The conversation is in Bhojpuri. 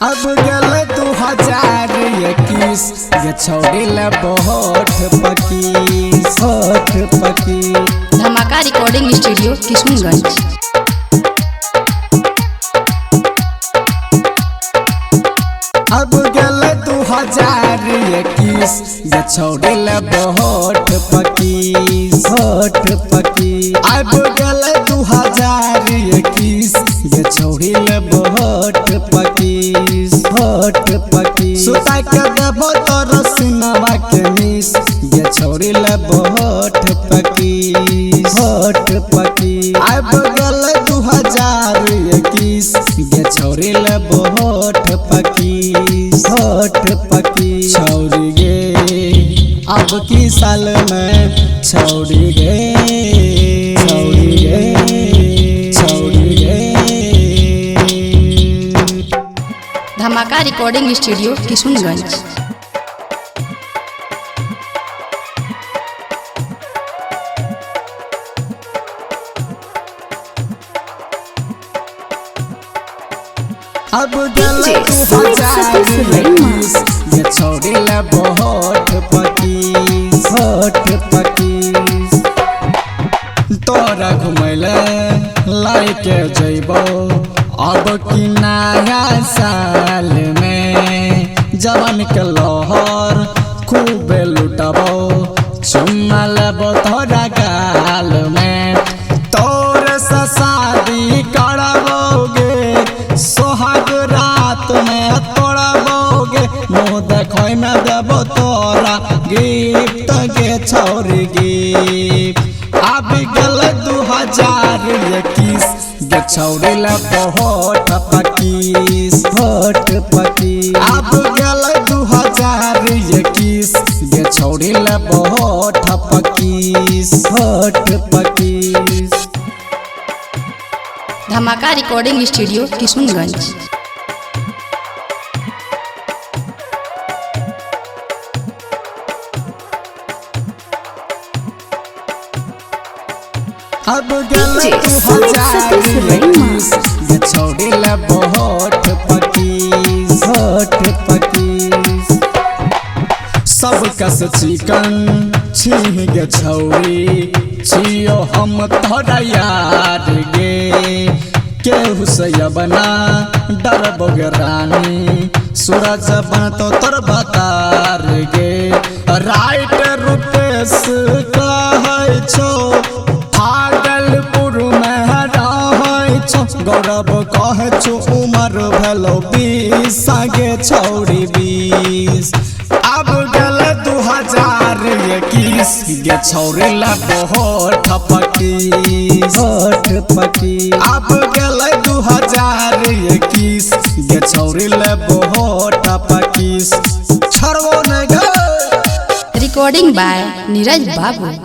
अब गल 2021 ये छोड़िल बहुत पकी। धमाका रिकॉर्डिंग स्टूडियो किशनगंज। अब गल 2021 ये छोड़िल बहुत पकी। अब गल 2021 ये छोड़िल बहुत पकी। सुता के देबो तोर सिनवा के मिस ये छोड़िल बहुत पकी। अब गल 2021 ये छोड़िल बहुत पकी। छोड़ी गे अब की साल में छोड़ी गे। धमाका रिकॉर्डिंग स्टूडियो किशनगंज। अब गल 2021 ये छोड़िल बहुत पकी। तोरा घुमैले लाइके जइबो अब की नया साल में। जवान के लहर खूब लुटबो चुम्मा लेबो तोरा गाल में। तोर से शादी करबोगे सोहाग रात में तोड़बोगे मुँह देखो में देबो तोरा गिफ्ट के छोड़ी गिफ्ट। अब गल 2021 ये छोड़िल बहुत पकी। अब गल 2021 ये छोड़िल बहुत पकी। धमाका रिकॉर्डिंग स्टूडियो किशनगंज। अब गल 2021 ये छोड़िल बहुत पकी। सब कस चिकन छीह गे छौरी छियो हम तोरा यार गे। केहू से बना डरबोगे रानी सूरज बन तो तोर बतार गे। राइट रुपेश कहै छो भागलपुर में रहै छो। गौरव कहै छो उमर भेलो 20 आगे छौरी 20। अब गल 2021 ये छोड़िल बहुत पकी। अब गल 2021 ये छोड़िल बहुत पकी। छोड़बो नहीं गे। रिकॉर्डिंग बाय नीरज बाबू।